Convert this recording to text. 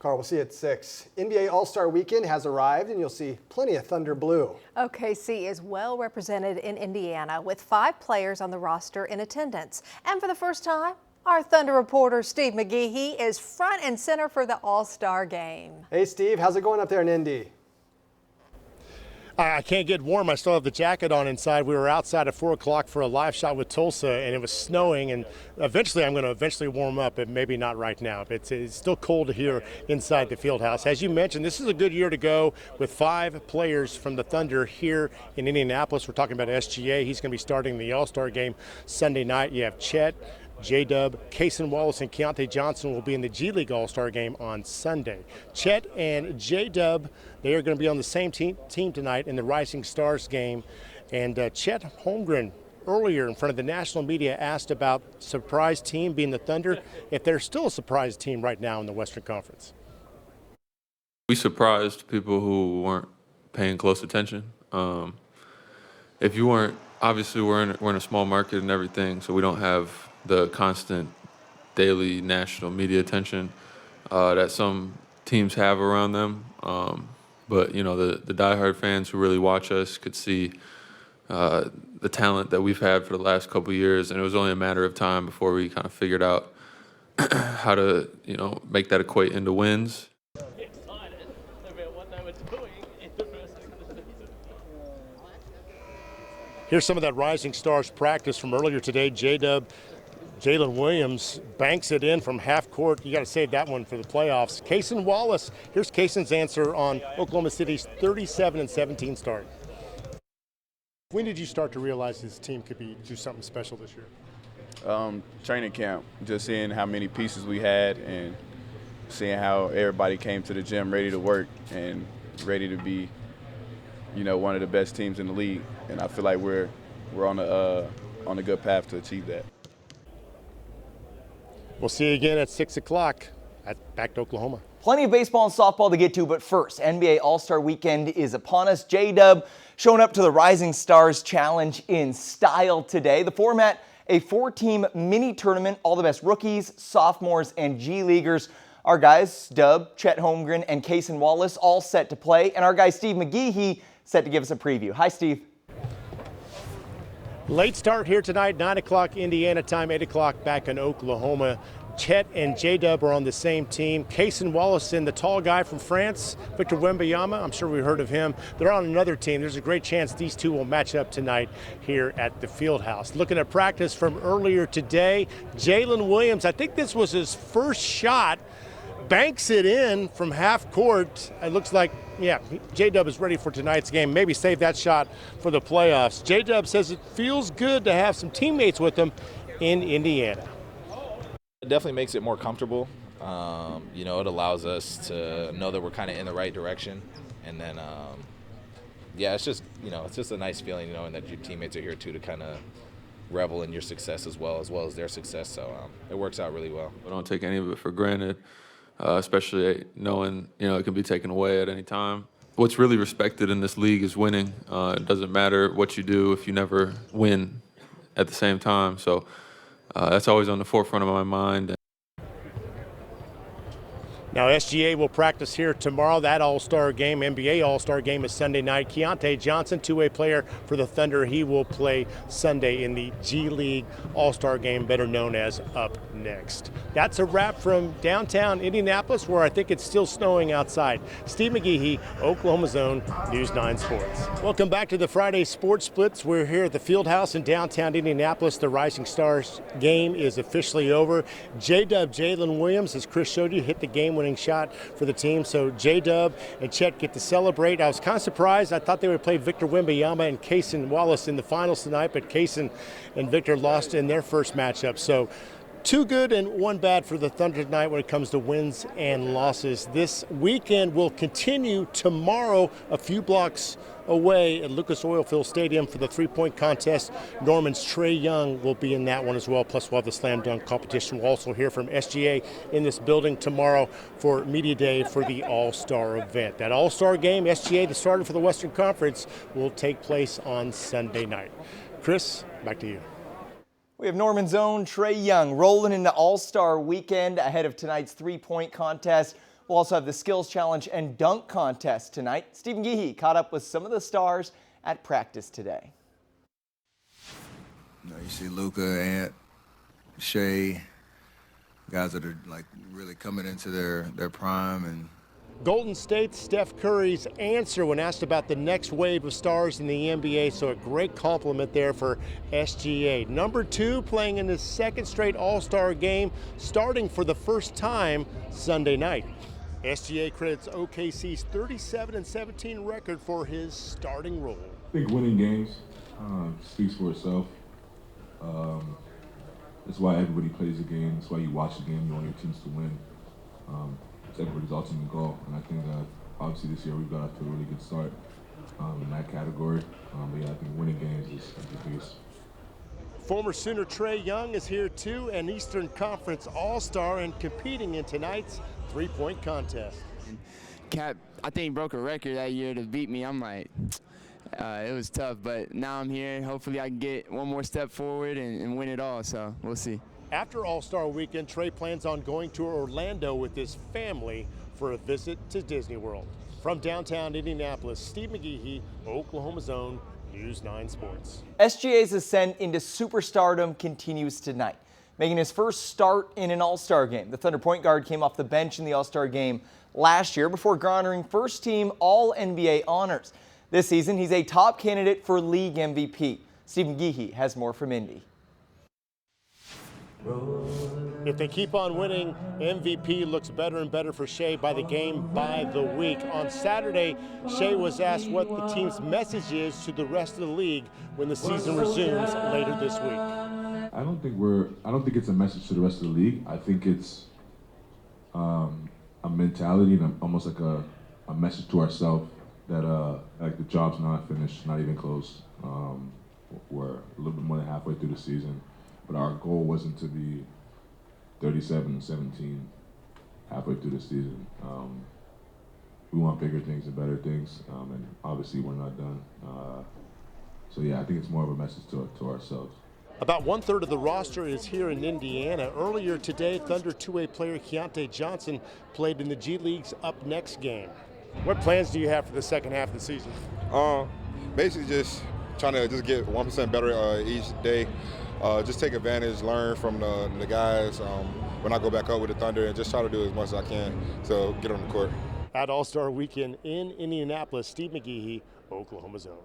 Carl, we'll see you at 6. NBA All-Star Weekend has arrived, and you'll see plenty of Thunder Blue. OKC is well represented in Indiana with 5 players on the roster in attendance. And for the first time, our Thunder reporter Steve McGehee is front and center for the All-Star game. Hey, Steve, how's it going up there in Indy? I can't get warm. I still have the jacket on inside. We were outside at 4 o'clock for a live shot with Tulsa, and it was snowing. And eventually, I'm going to warm up, but maybe not right now. It's still cold here inside the field house. As you mentioned, this is a good year to go with 5 players from the Thunder here in Indianapolis. We're talking about SGA. He's going to be starting the All-Star game Sunday night. You have Chet, J-Dub, Cason Wallace, and Keontae Johnson will be in the G League All-Star game on Sunday. Chet and J-Dub, they are going to be on the same team tonight in the Rising Stars game. And Chet Holmgren, earlier in front of the national media, asked about surprise team being the Thunder, if they're still a surprise team right now in the Western Conference. We surprised people who weren't paying close attention. If you weren't, obviously we're in a small market and everything, so we don't have the constant daily national media attention that some teams have around them. But, you know, the diehard fans who really watch us could see the talent that we've had for the last couple of years, and it was only a matter of time before we kind of figured out how to, you know, make that equate into wins. Here's some of that Rising Stars practice from earlier today. J-Dub, Jalen Williams banks it in from half court. You got to save that one for the playoffs. Cason Wallace, here's Cason's answer on Oklahoma City's 37-17 start. When did you start to realize this team could do something special this year? Training camp, just seeing how many pieces we had and seeing how everybody came to the gym ready to work and ready to be, you know, one of the best teams in the league. And I feel like we're on a good path to achieve that. We'll see you again at 6 o'clock back to Oklahoma. Plenty of baseball and softball to get to, but first, NBA All-Star Weekend is upon us. J-Dub showing up to the Rising Stars Challenge in style today. The format, a 4-team mini tournament, all the best rookies, sophomores, and G-Leaguers. Our guys, Dub, Chet Holmgren, and Cason Wallace, all set to play. And our guy, Steve McGehee, set to give us a preview. Hi, Steve. Late start here tonight, 9 o'clock Indiana time, 8 o'clock back in Oklahoma. Chet and J-Dub are on the same team. Cason Wallace and the tall guy from France, Victor Wembanyama, I'm sure we heard of him. They're on another team. There's a great chance these two will match up tonight here at the Fieldhouse. Looking at practice from earlier today, Jalen Williams, I think this was his first shot, banks it in from half court. It looks like, yeah, J-Dub is ready for tonight's game. Maybe save that shot for the playoffs. J-Dub says it feels good to have some teammates with him in Indiana. It definitely makes it more comfortable. You know, it allows us to know that we're kind of in the right direction. And then, yeah, it's just, you know, it's just a nice feeling knowing that your teammates are here too to kind of revel in your success as well as their success. So it works out really well. I don't take any of it for granted. Especially knowing, you know, it can be taken away at any time. What's really respected in this league is winning. It doesn't matter what you do if you never win at the same time. So that's always on the forefront of my mind. Now SGA will practice here tomorrow. That All-Star game, NBA All-Star game, is Sunday night. Keontae Johnson, two-way player for the Thunder. He will play Sunday in the G League All-Star game, better known as Up Next. That's a wrap from downtown Indianapolis, where I think it's still snowing outside. Steve McGehee, Oklahoma's own News 9 Sports. Welcome back to the Friday Sports Splits. We're here at the Fieldhouse in downtown Indianapolis. The Rising Stars game is officially over. J-Dub, Jalen Williams, as Chris showed you, hit the game-winning shot for the team. So J-Dub and Chet get to celebrate. I was kind of surprised. I thought they would play Victor Wembanyama and Cason Wallace in the finals tonight, but Cason and Victor lost in their first matchup. So 2 good and 1 bad for the Thunder tonight when it comes to wins and losses. This weekend will continue tomorrow, a few blocks away at Lucas Oilfield Stadium for the three-point contest. Norman's Trey Young will be in that one as well. Plus, we'll have the slam dunk competition. We'll also hear from SGA in this building tomorrow for Media Day for the All-Star event. That All-Star game, SGA, the starter for the Western Conference, will take place on Sunday night. Chris, back to you. We have Norman's own Trey Young rolling into All-Star Weekend ahead of tonight's three-point contest We'll also have the skills challenge and dunk contest tonight. Steve McGehee caught up with some of the stars at practice today. You see Luka, Ant, Shea, guys that are like really coming into their prime. And Golden State's Steph Curry's answer when asked about the next wave of stars in the NBA, so a great compliment there for SGA. Number 2 playing in his second straight All-Star game, starting for the first time Sunday night. SGA credits OKC's 37-17 record for his starting role. I think winning games speaks for itself. That's why everybody plays the game. That's why you watch the game. You want your teams to win. It's everybody's ultimate goal. And I think obviously this year we've got off to a really good start in that category. But yeah, I think winning games is the biggest. Former Sooner Trae Young is here too, an Eastern Conference All-Star and competing in tonight's three-point contest. Cap, I think, broke a record that year to beat me. I'm like, it was tough, but now I'm here. Hopefully I can get one more step forward and win it all, so we'll see. After All-Star Weekend, Trae plans on going to Orlando with his family for a visit to Disney World. From downtown Indianapolis, Steve McGehee, Oklahoma's own News 9 Sports. SGA's ascent into superstardom continues tonight. Making his first start in an All-Star game, the Thunder point guard came off the bench in the All-Star game last year before garnering first-team All-NBA honors. This season, he's a top candidate for league MVP. Steve McGehee has more from Indy. If they keep on winning, MVP looks better and better for Shea by the game, by the week. On Saturday, Shea was asked what the team's message is to the rest of the league when the season resumes later this week. I don't think it's a message to the rest of the league. I think it's a mentality and almost like a message to ourselves that like the job's not finished, not even close. We're a little bit more than halfway through the season, but our goal wasn't to be 37-17 halfway through the season. We want bigger things and better things, and obviously we're not done. So yeah, I think it's more of a message to ourselves. About 1/3 of the roster is here in Indiana. Earlier today, Thunder 2A player KWTV Johnson played in the G League's Up Next game. What plans do you have for the second half of the season? Basically just trying to just get 1% better each day. Just take advantage, learn from the guys when I go back up with the Thunder, and just try to do as much as I can to get on the court. At All-Star Weekend in Indianapolis, Steve McGehee, Oklahoma's own.